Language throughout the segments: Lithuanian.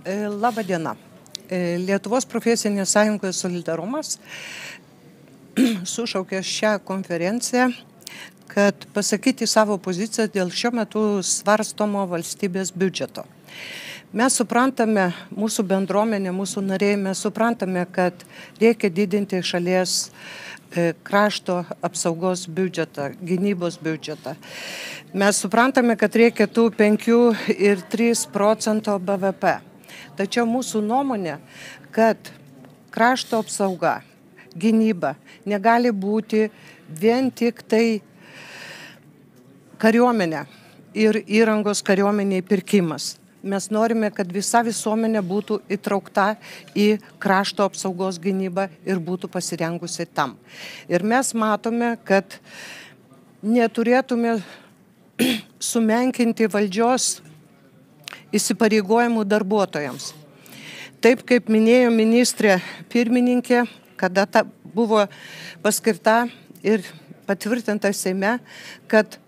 Labą dieną. Lietuvos profesinės sąjungos solidarumas sušaukė šią konferenciją, kad pasakyti savo poziciją dėl šiuo metu svarstomo valstybės biudžeto. Mes suprantame, mūsų bendruomenė, mūsų nariai, mes suprantame, kad reikia didinti šalies krašto apsaugos biudžetą, gynybos biudžetą. Mes suprantame, kad reikia tų 5,3% BVP. Tačiau mūsų nuomonė, kad krašto apsauga, gynyba negali būti vien tik tai kariuomenė ir įrangos kariuomeniai pirkimas. Mes norime, kad visa visuomenė būtų įtraukta į krašto apsaugos gynybą ir būtų pasirengusi tam. Ir mes matome, kad neturėtume sumenkinti valdžios įsipareigojimų darbuotojams. Taip kaip minėjo ministrė pirmininkė, kada buvo paskirta ir patvirtinta Seime, kad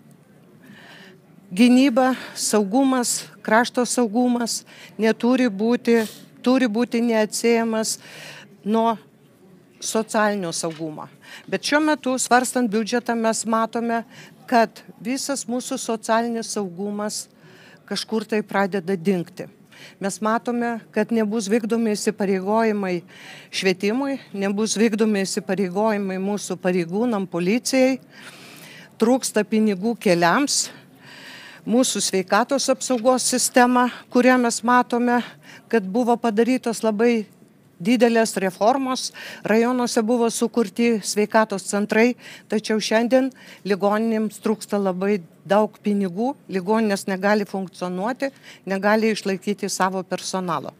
gynyba, saugumas, krašto saugumas turi būti neatsiejamas nuo socialinio saugumo. Bet šiuo metu, svarstant biudžetą, mes matome, kad visas mūsų socialinis saugumas kažkur tai pradeda dingti. Mes matome, kad nebus vykdomi įsipareigojimai švietimui, nebus vykdomi įsipareigojimai mūsų pareigūnam, policijai, trūksta pinigų keliams, mūsų sveikatos apsaugos sistema, kurią mes matome, kad buvo padarytos labai didelės reformos, rajonuose buvo sukurti sveikatos centrai, tačiau šiandien ligoninėms trūksta labai daug pinigų, ligoninės negali funkcionuoti, negali išlaikyti savo personalo.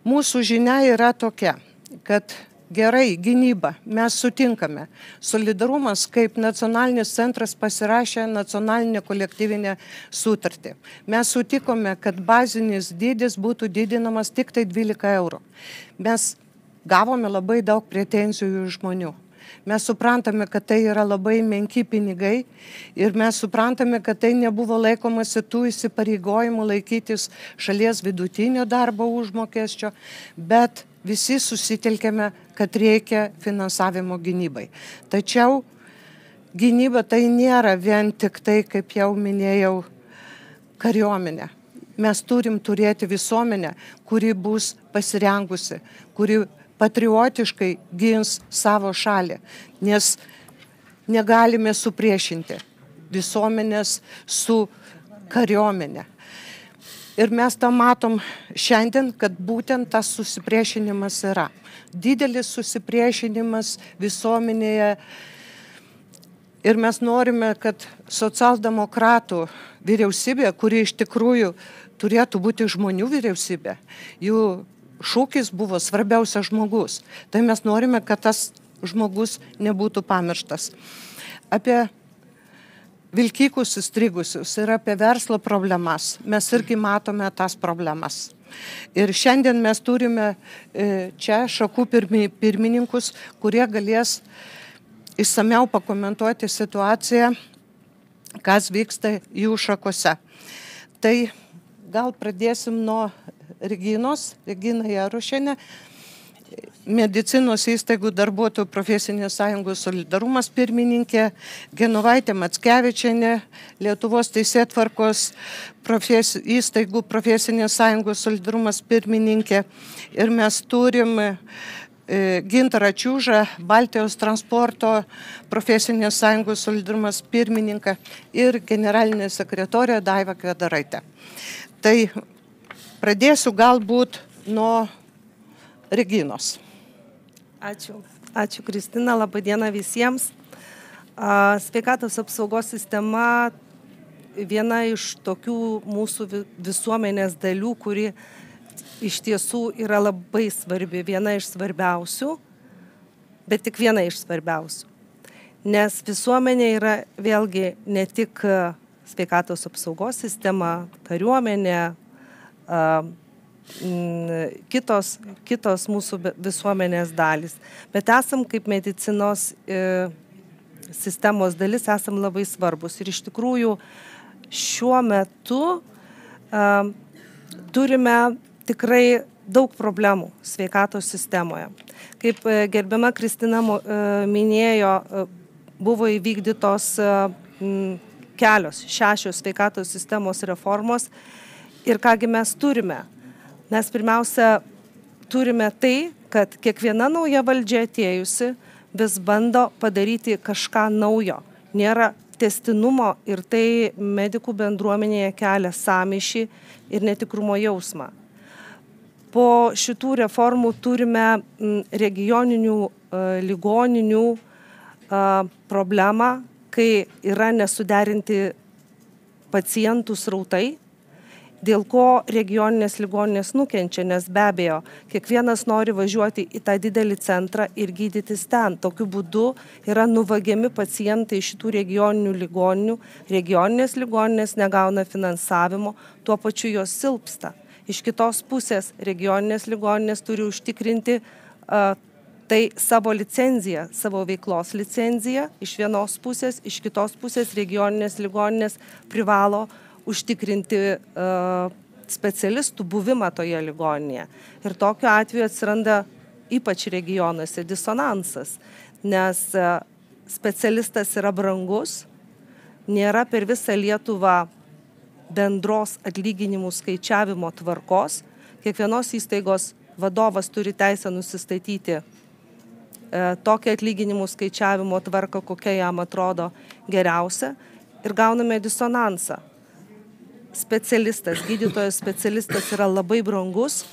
Mūsų žinia yra tokia, kad gerai, gynyba, mes sutinkame. Solidarumas kaip nacionalinis centras pasirašė nacionalinę kolektyvinę sutartį. Mes sutikome, kad bazinis dydis būtų didinamas tik tai 12 eurų. Mes gavome labai daug pretenzijų iš žmonių. Mes suprantame, kad tai yra labai menki pinigai ir mes suprantame, kad tai nebuvo laikomasi tų įsipareigojimų laikytis šalies vidutinio darbo užmokesčio, bet visi susitelkėme, kad reikia finansavimo gynybai. Tačiau gynyba tai nėra vien tik tai, kaip jau minėjau, kariuomenė. Mes turim turėti visuomenę, kuri bus pasirengusi, kuri patriotiškai gins savo šalį, nes negalime supriešinti visuomenės su kariuomenė. Ir mes tą matom šiandien, kad būtent tas susipriešinimas yra. Didelis susipriešinimas visuomenėje. Ir mes norime, kad socialdemokratų vyriausybė, kuri iš tikrųjų turėtų būti žmonių vyriausybė, jų šūkis buvo svarbiausias žmogus. Tai mes norime, kad tas žmogus nebūtų pamirštas. Apie vilkikus įstrigusius ir apie verslo problemas mes irgi matome tas problemas. Ir šiandien mes turime čia šakų pirmininkus, kurie galės išsamiau pakomentuoti situaciją, kas vyksta jų šakose. Tai gal pradėsim nuo Reginos, Regina Jarušienė, medicinos įstaigų darbuotojų profesinės sąjungos solidarumas pirmininkė, Genovaitė Mackevičienė, Lietuvos teisėtvarkos įstaigų profesinės sąjungos solidarumas pirmininkė. Ir mes turim Gintarą Čiūžą, Baltijos transporto profesinės sąjungos solidarumas pirmininką ir generalinė sekretorė Daiva Kvedaraitė. Tai pradėsiu galbūt nuo Reginos. Ačiū Kristina, laba diena visiems. Sveikatos apsaugos sistema viena iš tokių mūsų visuomenės dalių, kuri iš tiesų yra labai svarbi, viena iš svarbiausių, bet tik viena iš svarbiausių. Nes visuomenė yra vėlgi ne tik sveikatos apsaugos sistema, kariuomenė, kitos mūsų visuomenės dalys. Bet esam kaip medicinos sistemos dalis, esam labai svarbus. Ir iš tikrųjų šiuo metu turime tikrai daug problemų sveikatos sistemoje. Kaip gerbiama Kristina minėjo, buvo įvykdytos kelios, 6 sveikatos sistemos reformos. Ir kągi mes turime? Mes pirmiausia turime tai, kad kiekviena nauja valdžia atėjusi vis bando padaryti kažką naujo. Nėra tęstinumo ir tai medikų bendruomenėje kelia sąmyšį ir netikrumo jausmą. Po šitų reformų turime regioninių ligoninių problemą, kai yra nesuderinti pacientų srautai, dėl ko regioninės ligoninės nukenčia, nes be abejo, kiekvienas nori važiuoti į tą didelį centrą ir gydytis ten. Tokiu būdu yra nuvagiami pacientai iš šitų regioninių ligoninių, regioninės ligoninės negauna finansavimo, tuo pačiu jos silpsta. Iš kitos pusės regioninės ligoninės turi užtikrinti tai savo licenciją, savo veiklos licenciją iš vienos pusės, iš kitos pusės regioninės ligoninės privalo užtikrinti specialistų buvimą toje ligoninėje. Ir tokiu atveju atsiranda ypač regionuose disonansas, nes specialistas yra brangus, nėra per visą Lietuvą bendros atlyginimų skaičiavimo tvarkos. Kiekvienos įstaigos vadovas turi teisę nusistatyti tokią atlyginimų skaičiavimo tvarką, kokia jam atrodo geriausia, ir gauname disonansą. Gydytojas specialistas yra labai brangus,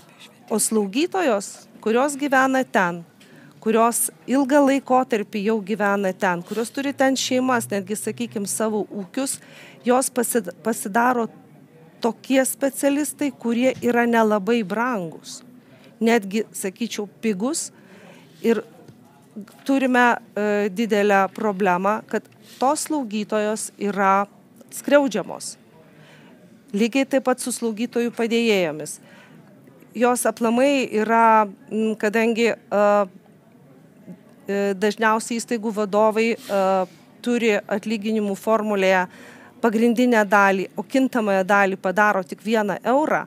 o slaugytojos, kurios gyvena ten, kurios ilgą laikotarpį jau gyvena ten, kurios turi ten šeimas, netgi, sakykime, savo ūkius, jos pasidaro tokie specialistai, kurie yra nelabai brangus, netgi, sakyčiau, pigus, ir turime didelę problemą, kad tos slaugytojos yra skriaudžiamos. Lygiai taip pat su slaugytojų padėjėjomis. Jos aplamai yra, kadangi dažniausiai įstaigų vadovai turi atlyginimų formulėje pagrindinę dalį, o kintamąją dalį padaro tik 1 eurą,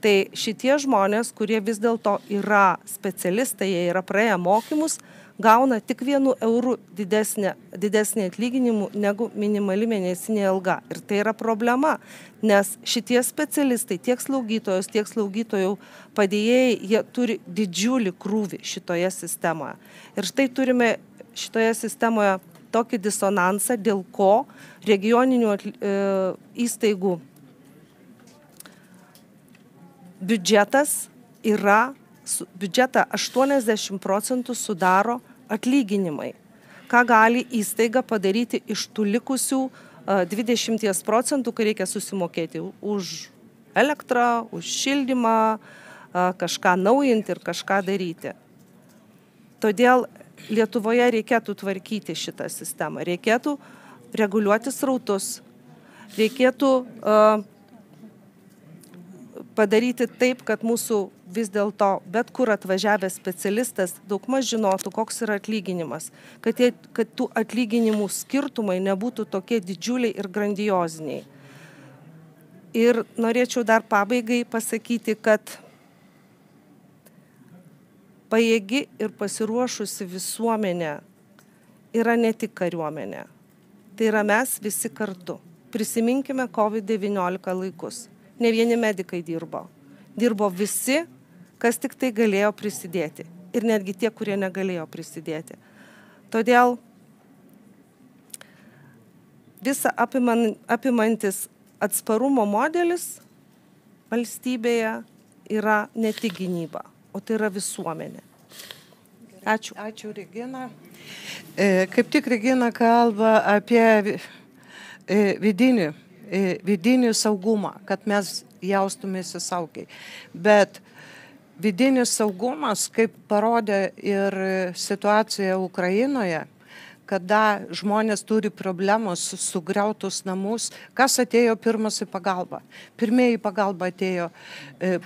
tai šitie žmonės, kurie vis dėlto yra specialistai, jie yra praėję mokymus, gauna tik 1 eurų didesnį atlyginimų negu minimali mėnesinė alga. Ir tai yra problema, nes šitie specialistai, tiek slaugytojos, tiek slaugytojų padėjėjai, jie turi didžiulį krūvį šitoje sistemoje. Ir štai turime šitoje sistemoje tokį disonansą, dėl ko regioninių įstaigų biudžetą 80% sudaro atlyginimai. Ką gali įstaiga padaryti iš tų likusių 20%, kai reikia susimokėti už elektrą, už šildymą, kažką naujinti ir kažką daryti. Todėl Lietuvoje reikėtų tvarkyti šitą sistemą, reikėtų reguliuoti srautus, reikėtų padaryti taip, kad mūsų vis dėlto bet kur atvažiavęs specialistas daugmaž žinotų, koks yra atlyginimas, kad tų atlyginimų skirtumai nebūtų tokie didžiuliai ir grandioziniai. Ir norėčiau dar pabaigai pasakyti, kad pajėgi ir pasiruošusi visuomenė yra ne tik kariuomenė. Tai yra mes visi kartu. Prisiminkime COVID-19 laikus. Ne vieni medikai dirbo. Dirbo visi, kas tik tai galėjo prisidėti. Ir netgi tie, kurie negalėjo prisidėti. Todėl visa apimantis atsparumo modelis valstybėje yra ne tik gynyba, o tai yra visuomenė. Ačiū. Ačiū, Regina. Kaip tik Regina kalba apie vidinį saugumą, kad mes jaustumėsi saugiai. Bet vidinis saugumas, kaip parodė ir situacija Ukrainoje, kada žmonės turi problemus, sugriautus namus, kas atėjo pirmas į pagalbą? Pirmieji į pagalbą atėjo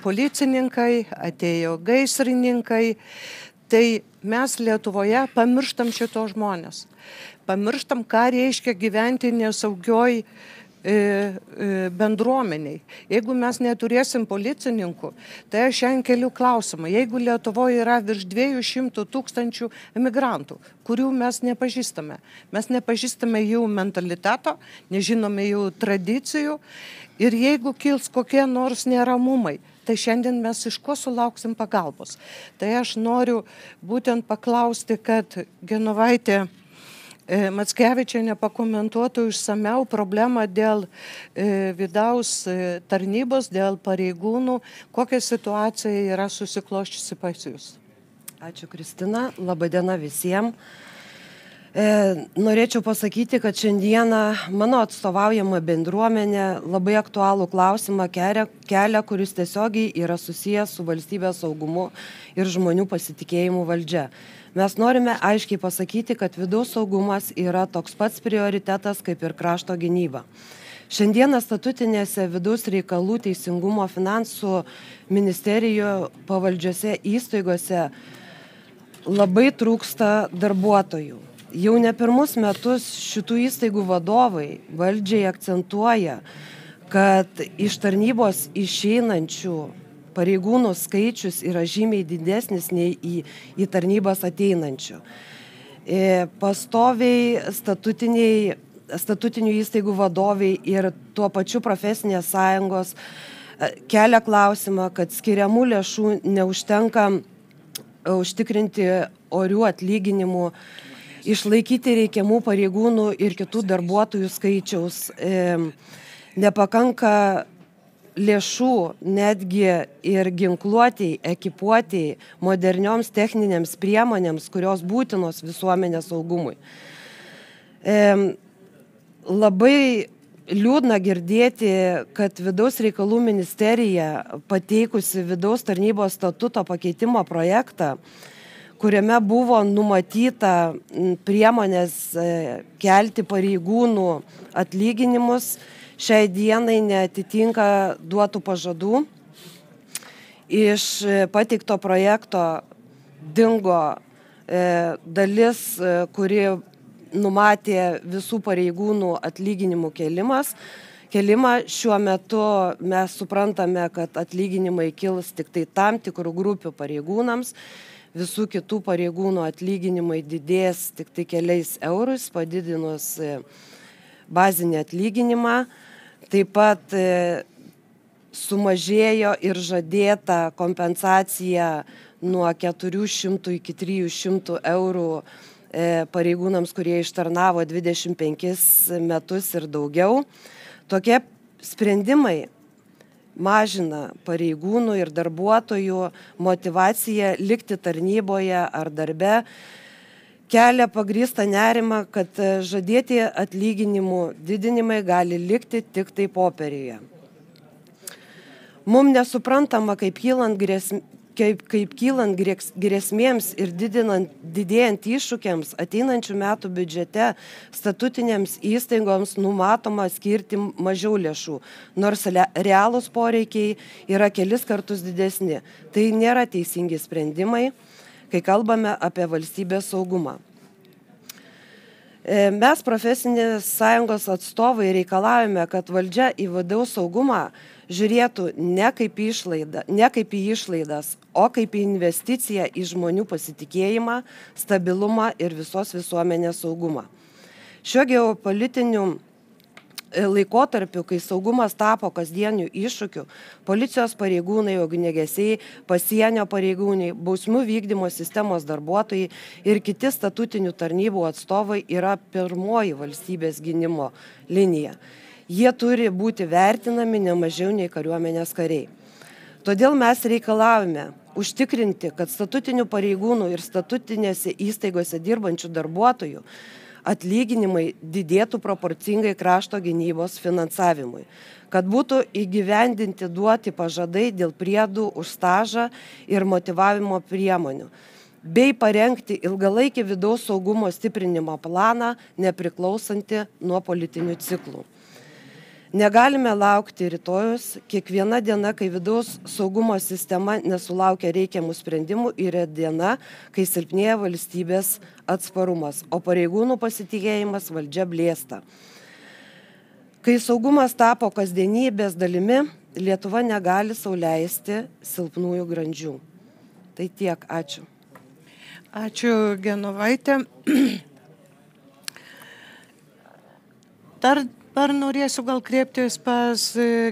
policininkai, atėjo gaisrininkai. Tai mes Lietuvoje pamirštam šito žmonės. Pamirštam, ką reiškia gyventi nesaugioj bendruomeniai. Jeigu mes neturėsim policininkų, tai aš šiandien keliu klausimą. Jeigu Lietuvoje yra virš 200 000 emigrantų, kurių mes nepažįstame jų mentaliteto, nežinome jų tradicijų, ir jeigu kils kokie nors neramumai, tai šiandien mes iš ko sulauksim pagalbos. Tai aš noriu būtent paklausti, kad Genovaitė Mackevičienė pakomentuotų išsameu problemą dėl vidaus tarnybos, dėl pareigūnų, kokia situacija yra susikloščiusi pas jūs. Ačiū, Kristina. Labadiena visiems. Norėčiau pasakyti, kad šiandieną mano atstovaujama bendruomenė labai aktualų klausimą kelia, kuris tiesiogiai yra susijęs su valstybės saugumu ir žmonių pasitikėjimu valdžia. Mes norime aiškiai pasakyti, kad vidaus saugumas yra toks pats prioritetas kaip ir krašto gynyba. Šiandieną statutinėse vidaus reikalų, teisingumo, finansų ministerijų pavaldžiose įstaigose labai trūksta darbuotojų. Jau ne pirmus metus šitų įstaigų vadovai valdžiai akcentuoja, kad iš tarnybos išeinančių pareigūnų skaičius yra žymiai didesnis nei į tarnybas ateinančių. Pastoviai statutinių įstaigų vadovai ir tuo pačiu profesinės sąjungos kelia klausimą, kad skiriamų lėšų neužtenka užtikrinti orių atlyginimų, išlaikyti reikiamų pareigūnų ir kitų darbuotojų skaičiaus, nepakanka lėšų netgi ir ginkluotėjai, ekipuotėjai, modernioms techninėms priemonėms, kurios būtinos visuomenės saugumui. Labai liūdna girdėti, kad Vidaus reikalų ministerija pateikusi vidaus tarnybos statuto pakeitimo projektą, kuriame buvo numatyta priemonės kelti pareigūnų atlyginimus, šiai dienai neatitinka duotų pažadų. Iš pateikto projekto dingo dalis, kuri numatė visų pareigūnų atlyginimų kelimą. Šiuo metu mes suprantame, kad atlyginimai kils tik tai tam tikrų grupių pareigūnams. Visų kitų pareigūnų atlyginimai didės tik tai keliais eurais, padidinus bazinį atlyginimą. Taip pat sumažėjo ir žadėta kompensacija nuo 400 iki 300 eurų pareigūnams, kurie ištarnavo 25 metus ir daugiau. Tokie sprendimai mažina pareigūnų ir darbuotojų motyvaciją likti tarnyboje ar darbe, kelia pagrįstą nerimą, kad žadėti atlyginimų didinimai gali likti tik tai popieriuje. Mums nesuprantama, kaip kylant grėsmėms ir didėjant iššūkiams ateinančių metų biudžete statutinėms įstaigoms numatoma skirti mažiau lėšų, nors realūs poreikiai yra kelis kartus didesni. Tai nėra teisingi sprendimai, kai kalbame apie valstybės saugumą. Mes profesinės sąjungos atstovai reikalavome, kad valdžia į vidaus saugumą žiūrėtų ne kaip į išlaidas, o kaip į investiciją į žmonių pasitikėjimą, stabilumą ir visos visuomenės saugumą. Šiuo geopolitiniu laikotarpiu, kai saugumas tapo kasdieniu iššūkiu, policijos pareigūnai, ugniagesiai, pasienio pareigūnai, bausmių vykdymo sistemos darbuotojai ir kiti statutinių tarnybų atstovai yra pirmoji valstybės gynimo linija. Jie turi būti vertinami ne mažiau nei kariuomenės kariai. Todėl mes reikalavome užtikrinti, kad statutinių pareigūnų ir statutinėse įstaigose dirbančių darbuotojų atlyginimai didėtų proporcingai krašto gynybos finansavimui, kad būtų įgyvendinti duoti pažadai dėl priedų už stažą ir motyvavimo priemonių, bei parengti ilgalaikį vidaus saugumo stiprinimo planą, nepriklausantį nuo politinių ciklų. Negalime laukti rytojus, kiekviena diena, kai vidaus saugumo sistema nesulaukia reikiamų sprendimų, yra diena, kai silpnėja valstybės atsparumas, o pareigūnų pasitikėjimas valdžia blėsta. Kai saugumas tapo kasdienybės dalimi, Lietuva negali sau leisti silpnųjų grandžių. Tai tiek, ačiū. Ačiū, Genovaitė. Dar norėsiu gal kreiptis pas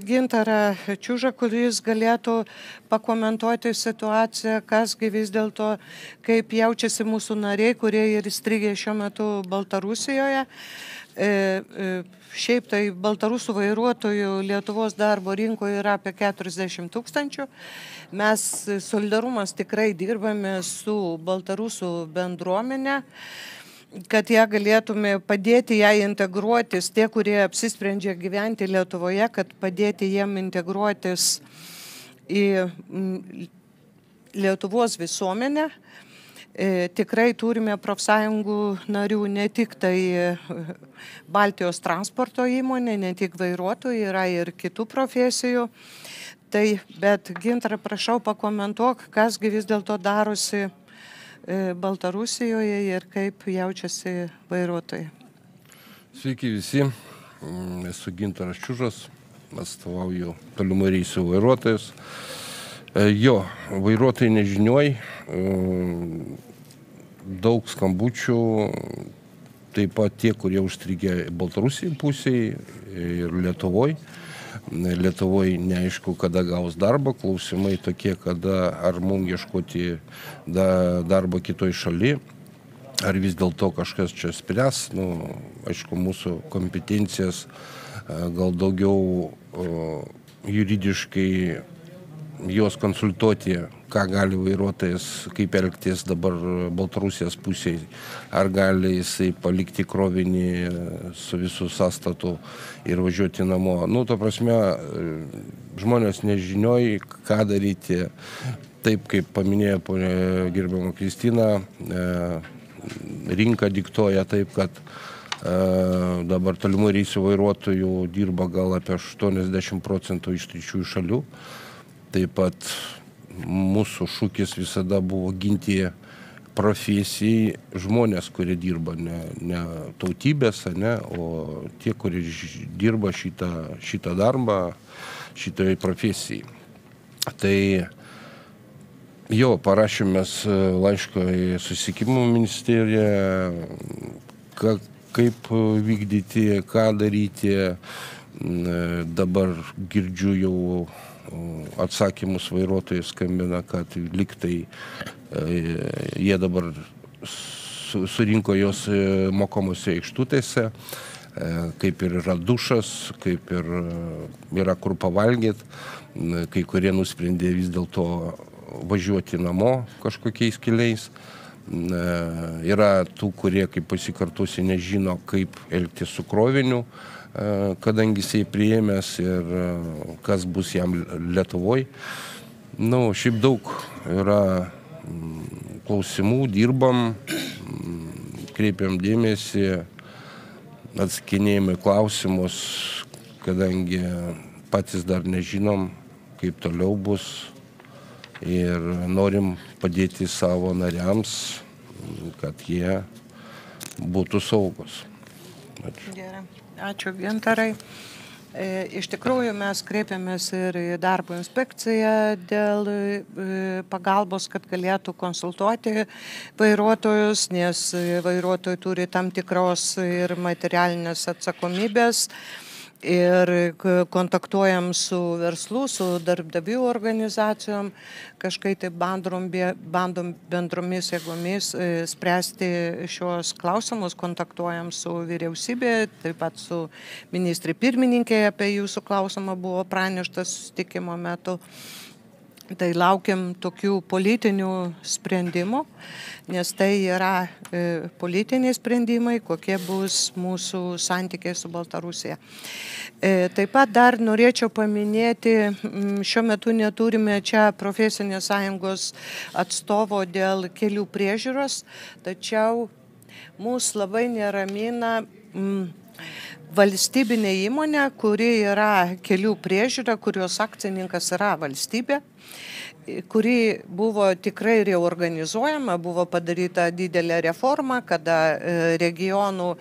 Gintarą Čiužą, kuris galėtų pakomentuoti situaciją, kasgi vis dėlto, kaip jaučiasi mūsų nariai, kurie ir įstrigė šiuo metu Baltarusijoje. Šiaip tai baltarusų vairuotojų Lietuvos darbo rinkoje yra apie 40 000. Mes Solidarumas tikrai dirbame su baltarusų bendruomenė, kad ją galėtume padėti ją integruotis, tie, kurie apsisprendžia gyventi Lietuvoje, kad padėti jiem integruotis į Lietuvos visuomenę. Tikrai turime profsąjungų narių, ne tik tai Baltijos transporto įmonė, ne tik vairuotojai, yra ir kitų profesijų. Tai, bet Gintarą, prašau, pakomentuok, kasgi vis dėlto darosi Baltarusijoje ir kaip jaučiasi vairuotojai. Sveiki visi, esu Gintaras Čiužas, atstovauju tolimų reisų vairuotojus. Jo, vairuotojai nežinioj, daug skambučių, taip pat tie, kurie užstrigę Baltarusijai pusėje ir Lietuvoje. Lietuvoje neaišku, kada gaus darbą, klausimai tokie, kada ar mums ieškoti darbo kitoj šaly, ar vis dėlto kažkas čia spręs. Aišku, mūsų kompetencijas gal daugiau juridiškai juos konsultuoti, ką gali vairuotojas, kaip elgtis dabar Baltarusijos pusėje, ar gali jisai palikti krovinį su visų sąstatu ir važiuoti namo. Ta prasme, žmonės nežinioj, ką daryti. Taip, kaip paminėjo gerbiama Kristina, rinka diktuoja taip, kad dabar tolimų reisų vairuotojų dirba gal apie 80% iš trečiųjų šalių. Taip pat mūsų šūkis visada buvo ginti profesijai žmonės, kurie dirba, ne tautybės, o tie, kurie dirba šitą darbą, šitoj profesijai. Tai jo, parašėme laišką į Susisiekimo ministeriją, kaip vykdyti, ką daryti. Dabar girdžiu jau atsakymus vairuotojai skambina, kad liktai jie dabar surinko jos mokomose aikštutėse, kaip ir yra dušas, kaip ir yra kur pavalgyti. Kai kurie nusprendė vis dėlto važiuoti namo kažkokiais keliais. Yra tų, kurie, kaip pasikartosiu, nežino, kaip elgtis su kroviniu, kadangi jisai priėmęs ir kas bus jam Lietuvoje. Šiaip daug yra klausimų, dirbam, kreipiam dėmesį, atsakinėjame klausimus, kadangi patys dar nežinom, kaip toliau bus ir norim padėti savo nariams, kad jie būtų saugus. Ačiū. Gerai. Ačiū, Gintarai. Iš tikrųjų, mes kreipiamės ir į darbo inspekciją dėl pagalbos, kad galėtų konsultuoti vairuotojus, nes vairuotojai turi tam tikros ir materialinės atsakomybės. Ir kontaktuojam su verslu, su darbdavių organizacijom, kažkaip tai bandom bendromis jėgomis spręsti šios klausimus, kontaktuojam su vyriausybė, taip pat su ministrė pirmininkė, apie jūsų klausimą buvo praneštas susitikimo metu. Tai laukiam tokių politinių sprendimų, nes tai yra politiniai sprendimai, kokie bus mūsų santykiai su Baltarusija. Taip pat dar norėčiau paminėti, šiuo metu neturime čia profesinės sąjungos atstovo dėl kelių priežiūros, tačiau mus labai neramina valstybinė įmonė, kuri yra kelių priežiūra, kurios akcininkas yra valstybė, kuri buvo tikrai reorganizuojama, buvo padaryta didelė reforma, kada regionų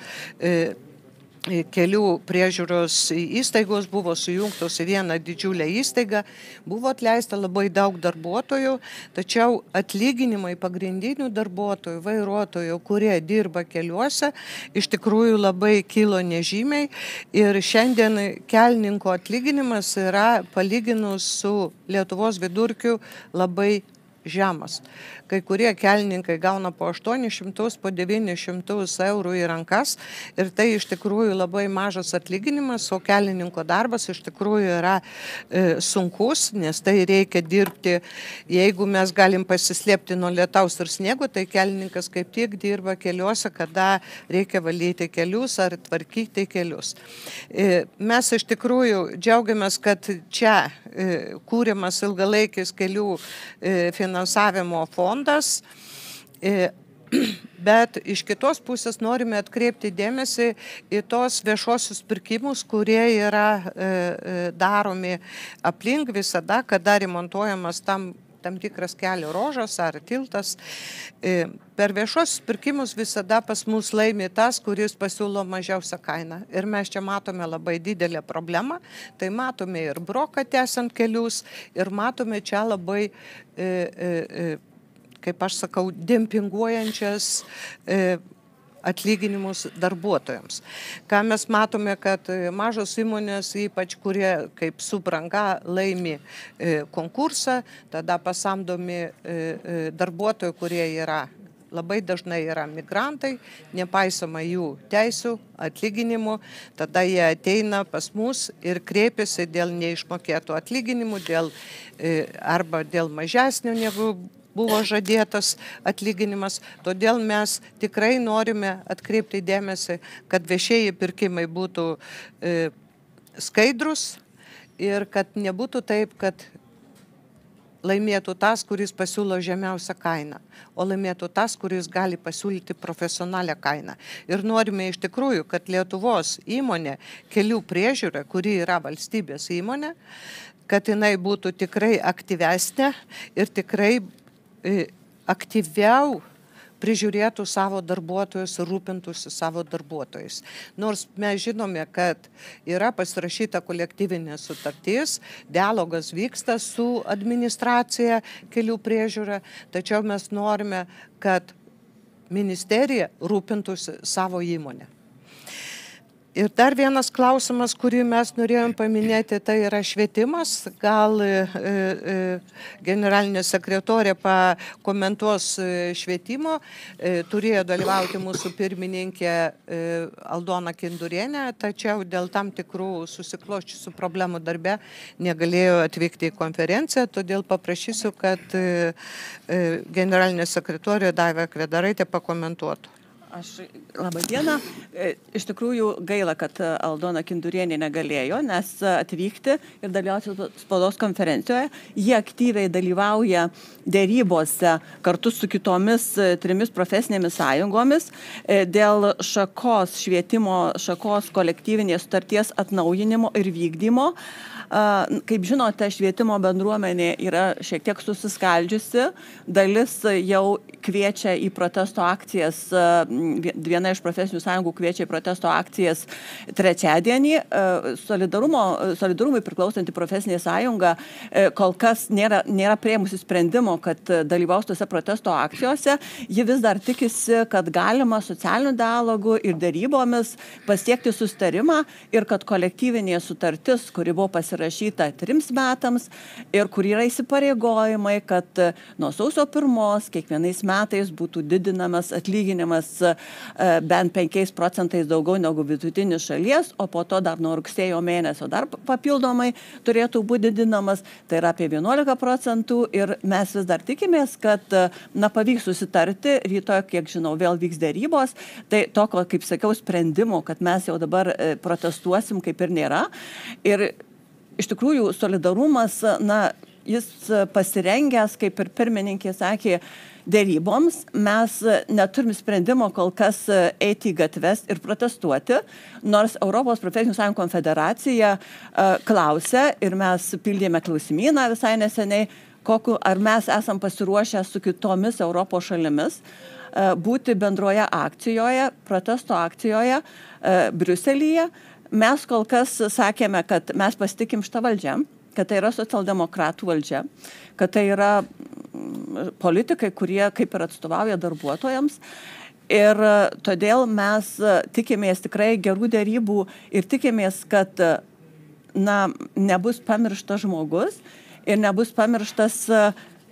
kelių priežiūros įstaigos buvo sujungtos į vieną didžiulę įstaigą, buvo atleista labai daug darbuotojų, tačiau atlyginimai pagrindinių darbuotojų, vairuotojų, kurie dirba keliuose, iš tikrųjų labai kilo nežymiai ir šiandien kelininko atlyginimas yra palyginus su Lietuvos vidurkiu labai žemas. Kai kurie kelininkai gauna po 800, po 900 eurų į rankas ir tai iš tikrųjų labai mažas atlyginimas, o kelininko darbas iš tikrųjų yra sunkus, nes tai reikia dirbti. Jeigu mes galim pasislėpti nuo lietaus ir sniego, tai kelininkas kaip tik dirba keliuose, kada reikia valyti kelius ar tvarkyti kelius. Mes iš tikrųjų džiaugiamės, kad čia kūriamas ilgalaikis kelių finansavimo fondas, bet iš kitos pusės norime atkreipti dėmesį į tos viešosius pirkimus, kurie yra daromi aplink visada, kada remontuojamas tam tikras kelio ruožas ar tiltas. Per viešosius pirkimus visada pas mus laimi tas, kuris pasiūlo mažiausią kainą. Ir mes čia matome labai didelę problemą. Tai matome ir broką tęsiant kelius, ir matome čia labai kaip aš sakau, dempinguojančias atlyginimus darbuotojams. Ką mes matome, kad mažos įmonės, ypač kurie kaip Subranga laimi konkursą, tada pasamdomi darbuotojai, kurie labai dažnai yra migrantai, nepaisoma jų teisių, atlyginimų, tada jie ateina pas mus ir kreipiasi dėl neišmokėtų atlyginimų, arba dėl mažesnių negu buvo žadėtas atlyginimas. Todėl mes tikrai norime atkreipti dėmesį, kad viešieji pirkimai būtų skaidrus ir kad nebūtų taip, kad laimėtų tas, kuris pasiūlo žemiausią kainą, o laimėtų tas, kuris gali pasiūlyti profesionalią kainą. Ir norime iš tikrųjų, kad Lietuvos įmonė, kelių priežiūra, kuri yra valstybės įmonė, kad jinai būtų tikrai aktyvesnė ir tikrai aktyviau prižiūrėtų savo darbuotojus ir rūpintųsi savo darbuotojais. Nors mes žinome, kad yra pasirašyta kolektyvinė sutartis, dialogas vyksta su administracija kelių priežiūra, tačiau mes norime, kad ministerija rūpintųsi savo įmonę. Ir dar vienas klausimas, kurį mes norėjom paminėti, tai yra švietimas. Gal generalinė sekretorė pakomentuos švietimo. Turėjo dalyvauti mūsų pirmininkė Aldona Kindurienė, tačiau dėl tam tikrų susikloščiusių problemų darbe negalėjo atvykti į konferenciją, todėl paprašysiu, kad generalinė sekretorė Daiva Kvedaraitė pakomentuotų. Labą dieną. Iš tikrųjų gaila, kad Aldona Kindurienė negalėjo atvykti ir dalyvauti spaudos konferencijoje. Jie aktyviai dalyvauja dėrybose kartu su kitomis 3 profesinėmis sąjungomis dėl švietimo šakos kolektyvinės sutarties atnaujinimo ir vykdymo. Kaip žinote, švietimo bendruomenė yra šiek tiek susiskaldžiusi. Dalis jau kviečia į protesto akcijas, viena iš profesinių sąjungų kviečia į protesto akcijas trečiadienį. Solidarumui priklausanti profesinė sąjunga kol kas nėra priėmusi sprendimo, kad dalyvaus tose protesto akcijose. Ji vis dar tikisi, kad galima socialinių dialogų ir dėrybomis pasiekti susitarimą ir kad kolektyvinė sutartis, kuri buvo pasirašyta 3 metams ir kur yra įsipareigojimai, kad nuo sausio 1 kiekvienais metais būtų didinamas atlyginimas bent 5% daugiau negu vidutinis šalies, o po to dar nuo rugsėjo mėnesio dar papildomai turėtų būti didinamas, tai yra apie 11% ir mes vis dar tikimės, kad pavyks susitarti, rytoj, kiek žinau, vėl vyks dėrybos, tai tokio, kaip sakiau, sprendimo, kad mes jau dabar protestuosim, kaip ir nėra. Ir iš tikrųjų solidarumas, jis pasirengęs, kaip ir pirmininkė sakė, dėryboms. Mes neturim sprendimo kol kas eiti į gatves ir protestuoti, nors Europos profesinių sąjungų konfederacija klausė ir mes pildėme klausimyną visai neseniai, ar mes esam pasiruošę su kitomis Europos šalimis būti bendroje akcijoje, protesto akcijoje Briuselyje. Mes kol kas sakėme, kad mes pasitikim šitą valdžią, kad tai yra socialdemokratų valdžia, kad tai yra politikai, kurie kaip ir atstovauja darbuotojams. Ir todėl mes tikimės tikrai gerų derybų ir tikimės, kad nebus pamirštas žmogus ir nebus pamirštas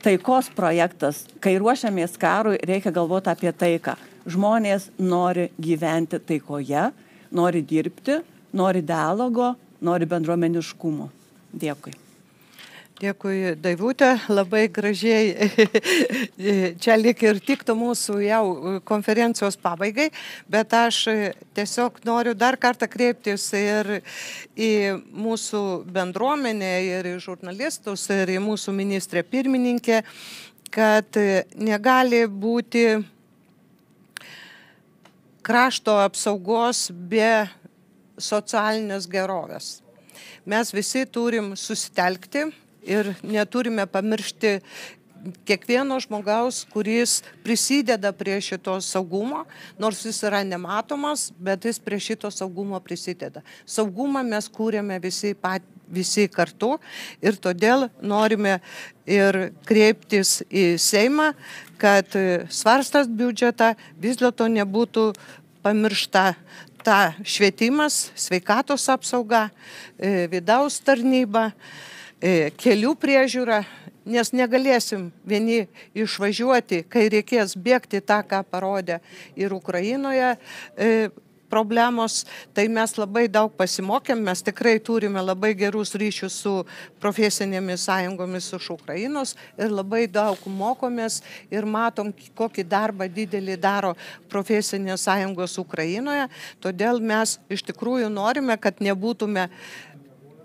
taikos projektas. Kai ruošiamės karui, reikia galvoti apie taiką. Žmonės nori gyventi taikoje, nori dirbti, nori dialogo, nori bendruomeniškumo. Dėkui. Dėkui, Daivutė, labai gražiai. Čia lyg ir tiktų mūsų jau konferencijos pabaigai, bet aš tiesiog noriu dar kartą kreiptis ir į mūsų bendruomenę, ir į žurnalistus, ir į mūsų ministrę pirmininkę, kad negali būti krašto apsaugos be socialinės gerovės. Mes visi turim susitelkti ir neturime pamiršti kiekvieno žmogaus, kuris prisideda prie šito saugumo, nors jis yra nematomas, bet jis prie šito saugumo prisideda. Saugumą mes kūrėme visi kartu ir todėl norime ir kreiptis į Seimą, kad svarstant biudžetą vis dėlto nebūtų pamiršta švietimas, sveikatos apsauga, vidaus tarnyba, kelių priežiūra, nes negalėsim vieni išvažiuoti, kai reikės bėgti tą, ką parodė ir Ukrainoje problemos, tai mes labai daug pasimokėm, mes tikrai turime labai gerus ryšius su profesinėmis sąjungomis iš Ukrainos ir labai daug mokomės ir matom, kokį darbą didelį daro profesinės sąjungos Ukrainoje, todėl mes iš tikrųjų norime, kad nebūtume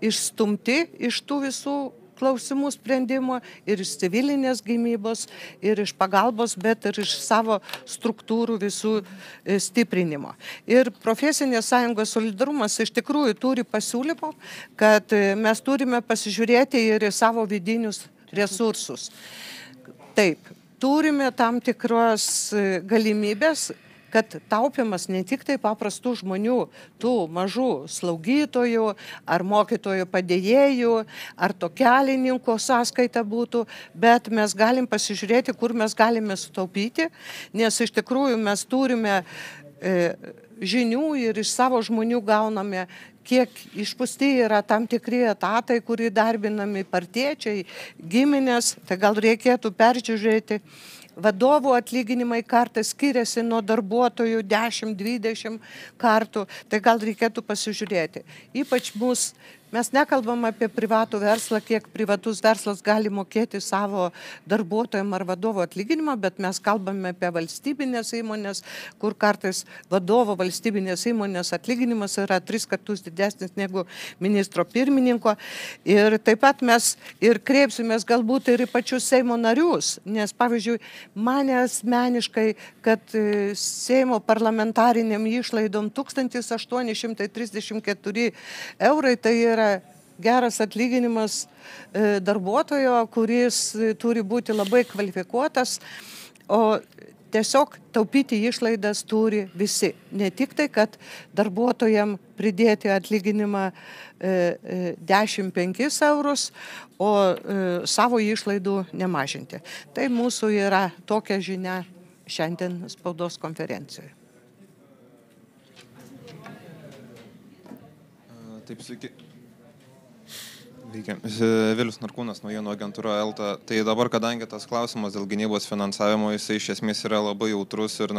išstumti iš tų visų klausimų sprendimo ir iš civilinės gynybos, ir iš pagalbos, bet ir iš savo struktūrų visų stiprinimo. Ir profesinės sąjungos solidarumas iš tikrųjų turi pasiūlymų, kad mes turime pasižiūrėti ir į savo vidinius resursus. Taip, turime tam tikros galimybės, kad taupimas ne tik tai paprastų žmonių, tų mažų slaugytojų ar mokytojų padėjėjų ar to kelininko sąskaita būtų, bet mes galim pasižiūrėti, kur mes galime sutaupyti, nes iš tikrųjų mes turime žinių ir iš savo žmonių gauname, kiek išpūsti yra tam tikri etatai, kurie darbinami partiečiai, giminės, tai gal reikėtų peržiūrėti. Vadovų atlyginimai kartais skiriasi nuo darbuotojų 10-20 kartų, tai gal reikėtų pasižiūrėti. Ypač mes nekalbam apie privatų verslą, kiek privatus verslas gali mokėti savo darbuotojams ar vadovo atlyginimą, bet mes kalbame apie valstybinės įmonės, kur kartais vadovo valstybinės įmonės atlyginimas yra 3 kartus didesnis negu ministro pirmininko. Ir taip pat mes ir kreipsimės galbūt ir į pačius Seimo narius, nes pavyzdžiui, mane asmeniškai, kad Seimo parlamentariniam išlaidom 1834 eurai, tai yra geras atlyginimas darbuotojo, kuris turi būti labai kvalifikuotas, o tiesiog taupyti išlaidas turi visi. Ne tik tai, kad darbuotojam pridėti atlyginimą 10-5 eurus, o savo išlaidų nemažinti. Tai mūsų yra tokia žinia šiandien spaudos konferencijoje. Taip, sveiki. Vilius Narkūnas, naujienų agentūra ELTA. Tai dabar, kadangi tas klausimas dėl gynybos finansavimo, jisai iš esmės yra labai jautrus ir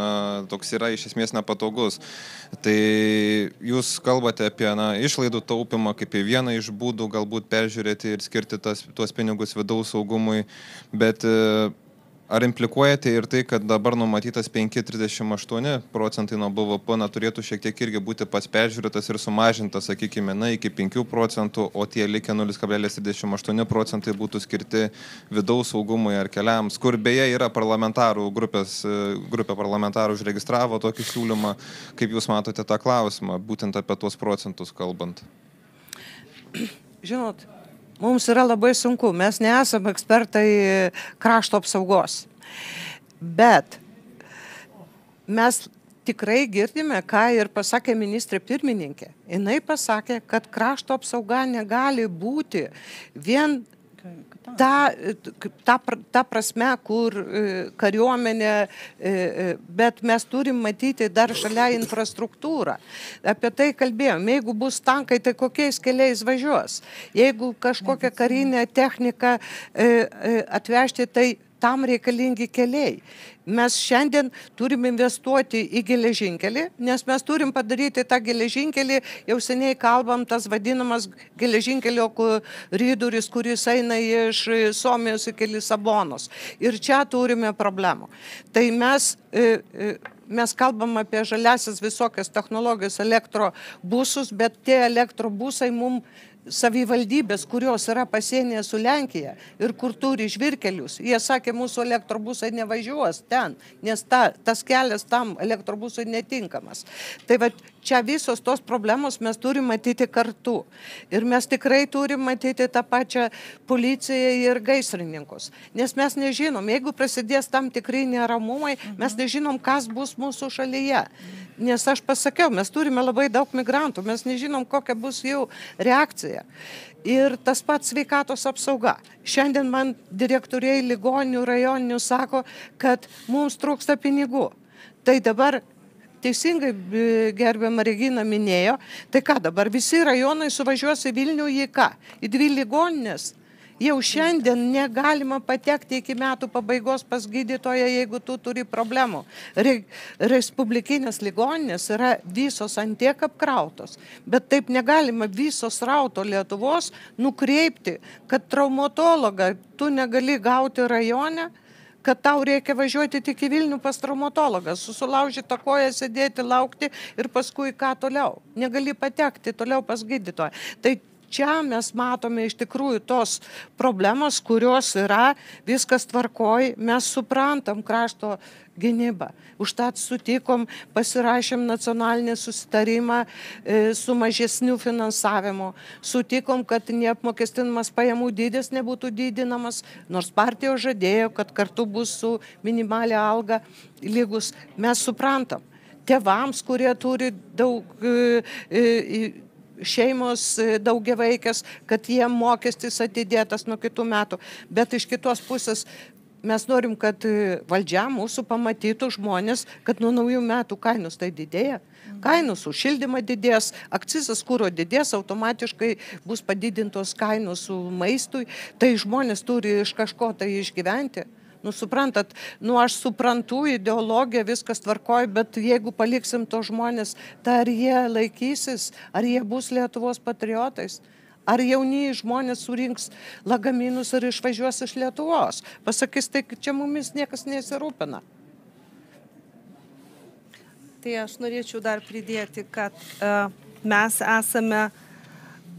toks yra iš esmės nepatogus. Tai jūs kalbate apie išlaidų taupimą kaip į vieną iš būdų galbūt peržiūrėti ir skirti tuos pinigus vidaus saugumui, bet ar implikuojate ir tai, kad dabar numatytas 5,38% nuo BVP turėtų šiek tiek irgi būti pats peržiūrėtas ir sumažintas, sakykime, iki 5%, o tie likę 0,38% būtų skirti vidaus saugumui ar keliams, kur beje yra parlamentarų grupė parlamentarų užregistravo tokį siūlymą. Kaip jūs matote tą klausimą, būtent apie tuos procentus kalbant? Žinot, mums yra labai sunku, mes nesame ekspertai krašto apsaugos. Bet mes tikrai girdime, ką ir pasakė ministrė pirmininkė. Jinai pasakė, kad krašto apsauga negali būti vien ta prasme, kur kariuomenė, bet mes turim matyti dar šalia infrastruktūrą. Apie tai kalbėjom. Jeigu bus tankai, tai kokiais keliais važiuos. Jeigu kažkokią karinę techniką atvežti, tai tam reikalingi keliai. Mes šiandien turim investuoti į geležinkelį, nes mes turim padaryti tą geležinkelį, jau seniai kalbam, tas vadinamas geležinkelio koridorius, kuris eina iš Suomijos iki Lisabonos. Ir čia turime problemų. Tai mes kalbam apie žaliasias visokias technologijas, elektrobusus, bet tie elektrobusai mums savivaldybės, kurios yra pasienyje su Lenkija ir kur turi žvyrkelius, jie sakė, mūsų elektrobusai nevažiuos ten, nes tas kelias tam elektrobusui netinkamas. Tai va, čia visos tos problemos mes turim matyti kartu. Ir mes tikrai turim matyti tą pačią policiją ir gaisrininkus. Nes mes nežinom, jeigu prasidės tam tikrai neramumai, mes nežinom, kas bus mūsų šalyje. Nes aš pasakiau, mes turime labai daug migrantų, mes nežinom, kokia bus jų reakcija. Ir tas pats sveikatos apsauga. Šiandien man direktoriai ligoninių rajoninių sako, kad mums trūksta pinigų. Tai dabar teisingai gerbiama Regina minėjo, tai ką dabar visi rajonai suvažiuos į Vilnių į ką? Į 2 ligoninės. Jau šiandien negalima patekti iki metų pabaigos pas gydytoją, jeigu tu turi problemų. Respublikinės ligoninės yra visos ant tiek apkrautos, bet taip negalima visos rauto Lietuvos nukreipti, kad traumatologą tu negali gauti rajone, kad tau reikia važiuoti tik į Vilnių pas traumatologą, susulaužytą koją sėdėti, laukti ir paskui ką toliau. Negali patekti toliau pas gydytoją. Tai čia mes matome iš tikrųjų tos problemos, kurios yra, viskas tvarkoj, mes suprantam krašto gynybą. Užtat sutikom, pasirašėm nacionalinį susitarimą su mažesniu finansavimu. Sutikom, kad neapmokestinamas pajamų dydis nebūtų didinamas, nors partijos žadėjo, kad kartu bus su minimalia alga lygus. Mes suprantam. Tėvams, kurie turi daug šeimos daugiavaikės, kad jiem mokestis atidėtas nuo kitų metų. Bet iš kitos pusės mes norim, kad valdžia mūsų pamatytų žmonės, kad nuo naujų metų kainos tai didėja. Kainos už šildymą didės, akcizas kuro didės, automatiškai bus padidintos kainos su maistui, tai žmonės turi iš kažko tai išgyventi. Suprantat, aš suprantu ideologiją, viskas tvarkoj, bet jeigu paliksim to žmonės, tai ar jie laikysis, ar jie bus Lietuvos patriotais, ar jauni žmonės surinks lagaminus ir išvažiuos iš Lietuvos. Pasakys, tai čia mumis niekas nesirūpina. Tai aš norėčiau dar pridėti, kad mes esame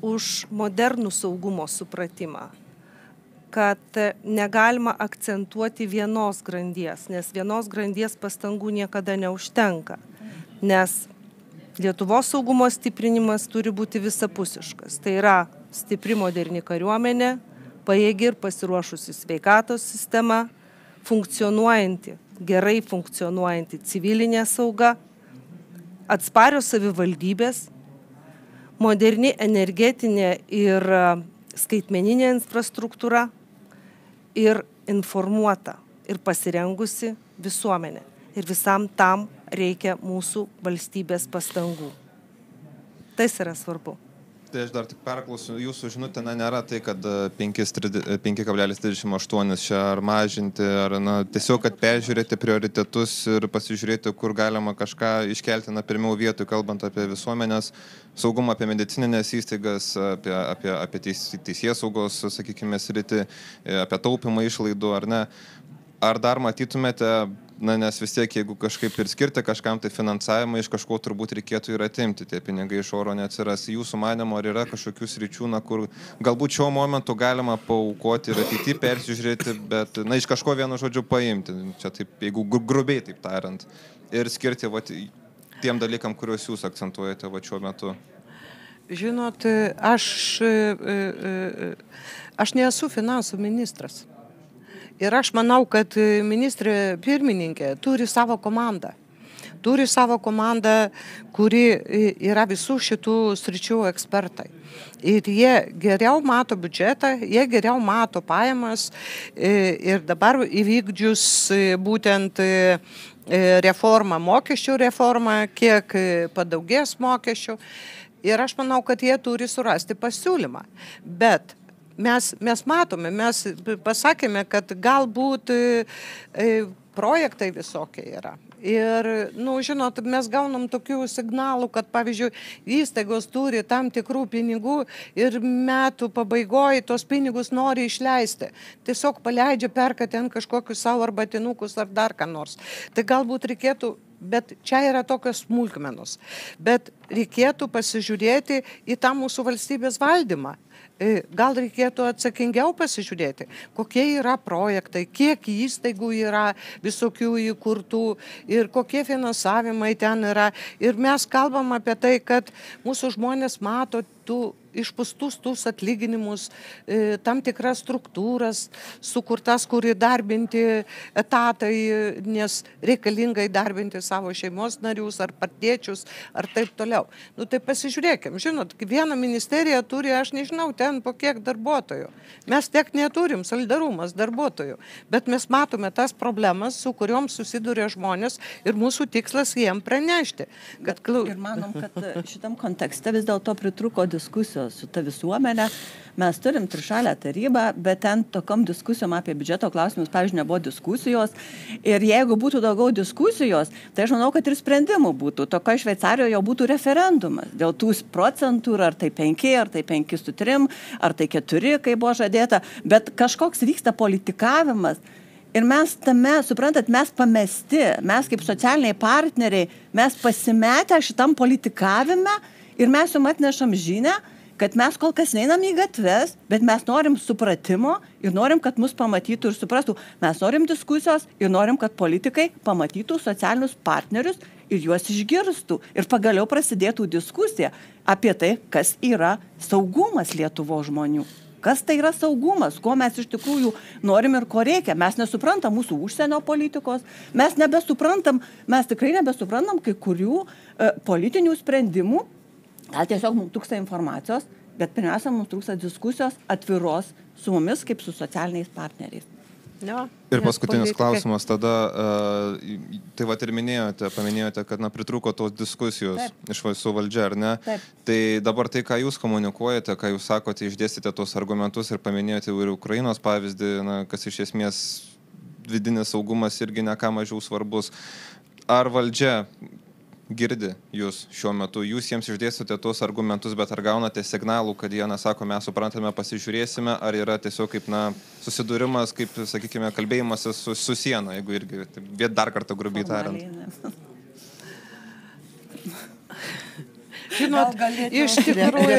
už modernų saugumo supratimą, kad negalima akcentuoti vienos grandies, nes vienos grandies pastangų niekada neužtenka, nes Lietuvos saugumo stiprinimas turi būti visapusiškas. Tai yra stipri moderni kariuomenė, pajėgi ir pasiruošusi sveikatos sistema, gerai funkcionuojanti civilinė sauga, atsparios savivaldybės, moderni energetinė ir skaitmeninė infrastruktūra ir informuota ir pasirengusi visuomenė. Ir visam tam reikia mūsų valstybės pastangų. Tai yra svarbu. Tai aš dar tik perklausiu, jūsų žinutė nėra tai, kad 5,38 čia ar mažinti, ar tiesiog, kad peržiūrėti prioritetus ir pasižiūrėti, kur galima kažką iškelti pirmiau vietoj, kalbant apie visuomenės saugumą, apie medicininės įstaigas, apie teisėsaugos, sakykime, sritį, apie taupimą išlaidų, ar ne. Ar dar matytumėte, nes vis tiek, jeigu kažkaip ir skirti kažkam tai finansavimą, iš kažko turbūt reikėtų ir atimti, tie pinigai iš oro neatsiras. Jūsų manymu, ar yra kažkokių sričių, kur galbūt šiuo momentu galima paaukoti ir ateityje persižiūrėti, bet iš kažko vienu žodžiu paimti, čia taip, jeigu grubiai taip tariant, ir skirti tiem dalykam, kuriuos jūs akcentuojate šiuo metu? Žinot, aš nesu finansų ministras. Ir aš manau, kad ministrė pirmininkė turi savo komandą. Turi savo komandą, kuri yra visų šitų sričių ekspertai. Ir jie geriau mato biudžetą, jie geriau mato pajamas ir dabar įvykdžius būtent reformą, mokesčių reformą, kiek padaugės mokesčių. Ir aš manau, kad jie turi surasti pasiūlymą. Bet mes matome, mes pasakėme, kad galbūt projektai visokie yra. Ir, žinot, mes gaunam tokių signalų, kad, pavyzdžiui, įstaigos turi tam tikrų pinigų ir metų pabaigoje tos pinigus nori išleisti. Tiesiog paleidžia, perka ten kažkokius savo arbatinukus ar dar ką nors. Tai galbūt reikėtų, bet čia yra tokios smulkmenos, bet reikėtų pasižiūrėti į tą mūsų valstybės valdymą. Gal reikėtų atsakingiau pasižiūrėti, kokie yra projektai, kiek įstaigų yra visokių įkurtų ir kokie finansavimai ten yra. Ir mes kalbam apie tai, kad mūsų žmonės mato tų išpūstus tus atlyginimus, tam tikras struktūras sukurtas, kur įdarbinti etatai, nes reikalinga įdarbinti savo šeimos narius ar partiečius ar taip toliau. Tai pasižiūrėkim, žinot, viena ministerija turi, aš nežinau, ten po kiek darbuotojų. Mes tiek neturim, solidarumas darbuotojų, bet mes matome tas problemas, su kuriuom susiduria žmonės ir mūsų tikslas jiem pranešti. Ir manom, kad šitam kontekste vis dėlto pritruko diskusijos su ta visuomenė. Mes turim trišalę tarybą, bet ten tokiom diskusijom apie biudžeto klausimus, pavyzdžiui, nebuvo diskusijos. Ir jeigu būtų daugiau diskusijos, tai aš manau, kad ir sprendimų būtų. Tokio Šveicarijoje jau būtų referendumas dėl tų procentų, ar tai 5, ar tai 5,3, ar tai 4, kaip buvo žadėta. Bet kažkoks vyksta politikavimas. Ir mes tame, suprantat, mes pamesti, mes kaip socialiniai partneriai, mes pasimetę šitam politikavime ir mes jums atnešam žinią, kad mes kol kas neinam į gatves, bet mes norim supratimo ir norim, kad mus pamatytų ir suprastų. Mes norim diskusijos ir norim, kad politikai pamatytų socialinius partnerius ir juos išgirstų. Ir pagaliau prasidėtų diskusija apie tai, kas yra saugumas Lietuvos žmonių. Kas tai yra saugumas, ko mes iš tikrųjų norim ir ko reikia. Mes nesuprantam mūsų užsienio politikos, mes tikrai nebesuprantam kai kurių politinių sprendimų. Gal tiesiog mums trūksta informacijos, bet pirmiausia, mums trūksta diskusijos atviros su mumis kaip su socialiniais partneriais. Jo, ir paskutinis klausimas tada, tai vat ir paminėjote, kad pritrūko tos diskusijos su valdžia, ar ne? Taip. Tai dabar tai, ką jūs komunikuojate, ką jūs sakote, išdėstėte tos argumentus ir paminėjote ir Ukrainos pavyzdį, kas iš esmės vidinis saugumas irgi ne ką mažiau svarbus. Ar valdžia girdi jūs šiuo metu, jūs jiems išdėstote tos argumentus, bet ar gaunate signalų, kad jie, sako, mes suprantame, pasižiūrėsime, ar yra tiesiog kaip, susidūrimas, kaip, sakykime, kalbėjimasis su siena, jeigu irgi, dar kartą grubiai tariant. Žinot, iš tikrųjų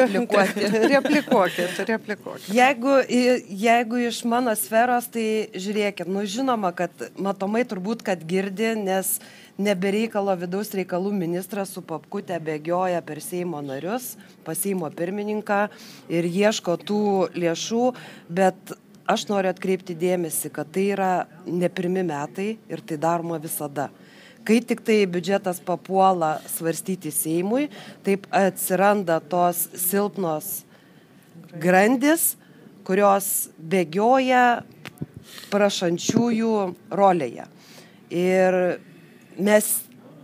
replikuokit. Jeigu iš mano sferos, tai žiūrėkit, žinoma, kad matomai turbūt, kad girdi, nes nebereikalo vidaus reikalų ministras su papkutė bėgioja per Seimo narius, pas Seimo pirmininką ir ieško tų lėšų, bet aš noriu atkreipti dėmesį, kad tai yra ne pirmi metai ir tai daroma visada. Kai tik tai biudžetas papuola svarstyti Seimui, taip atsiranda tos silpnos grandis, kurios bėgioja prašančiųjų rolėje. Ir mes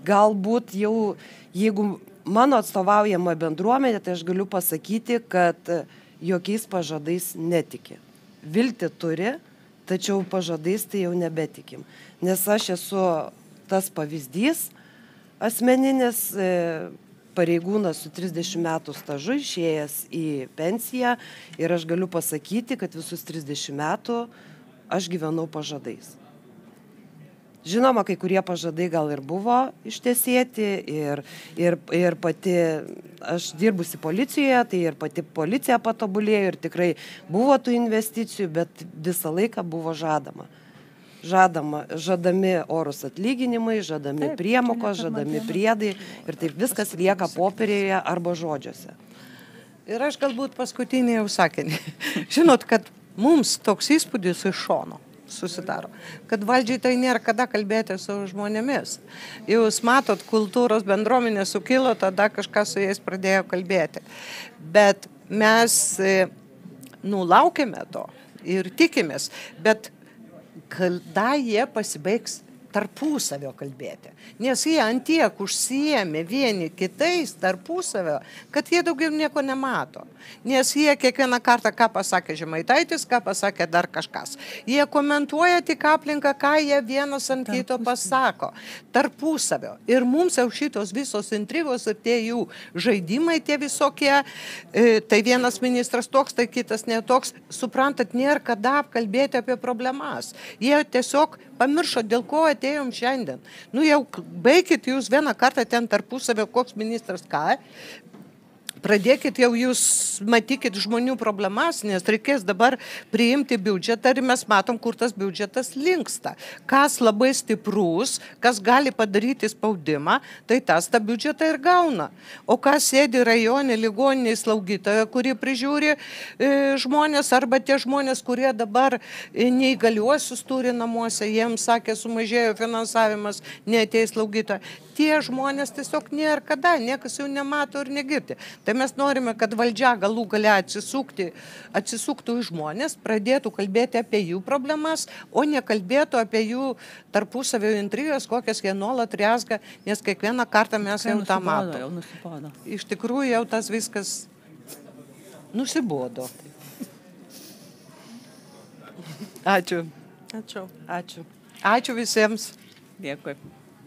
galbūt jau, jeigu mano atstovaujama bendruomenė, tai aš galiu pasakyti, kad jokiais pažadais netiki. Viltį turi, tačiau pažadais tai jau nebetikim. Nes aš esu tas pavyzdys asmeninis pareigūnas su 30 metų stažu išėjęs į pensiją ir aš galiu pasakyti, kad visus 30 metų aš gyvenau pažadais. Žinoma, kai kurie pažadai gal ir buvo ištesėti ir pati, aš dirbusi policijoje, tai ir pati policija patobulėjo ir tikrai buvo tų investicijų, bet visą laiką buvo žadami orus atlyginimai, žadami priemokos, žadami priedai ir taip viskas lieka popierėje arba žodžiuose. Ir aš galbūt paskutinį jau sakinį. Žinot, kad mums toks įspūdis iš šono susidaro, kad valdžiai tai nėra kada kalbėti su žmonėmis. Jūs matot, kultūros bendruomenė sukilo, tada kažkas su jais pradėjo kalbėti. Bet mes laukiame to ir tikimės, bet kada jie pasibaigs tarpusavio kalbėti. Nes jie antiek užsiėmė vieni kitais tarpusavio, kad jie daugiau nieko nemato. Nes jie kiekvieną kartą, ką pasakė Žemaitaitis, ką pasakė dar kažkas. Jie komentuoja tik aplinką, ką jie vienas ant kito pasako. Tarpusavio. Ir mums jau šitos visos intrigos ir tie jų žaidimai, tie visokie, tai vienas ministras toks, tai kitas netoks, suprantat, nėra kada apkalbėti apie problemas. Jie tiesiog pamiršo, dėl ko atėjom šiandien. Jau baikit jūs vieną kartą ten tarpusavio, koks ministras ką. Pradėkit jau jūs matykit žmonių problemas, nes reikės dabar priimti biudžetą ir mes matom, kur tas biudžetas linksta. Kas labai stiprus, kas gali padaryti spaudimą, tai tas tą biudžetą ir gauna. O kas sėdi rajone, ligoninėje slaugytoje, kuri prižiūri žmonės, arba tie žmonės, kurie dabar neįgaliuosius turi namuose, jiems sakė, sumažėjo finansavimas, neateis slaugytoja. Tie žmonės tiesiog nėra kada, niekas jų nemato ir negirdi. Tai mes norime, kad valdžia galų gale atsisuktų į žmonės, pradėtų kalbėti apie jų problemas, o nekalbėtų apie jų tarpusavio intrigas, kokias jie nuolat rezga, nes kiekvieną kartą mes jau tą matome. Iš tikrųjų jau tas viskas nusibodo. Ačiū. Ačiū. Ačiū. Ačiū visiems. Dėkui.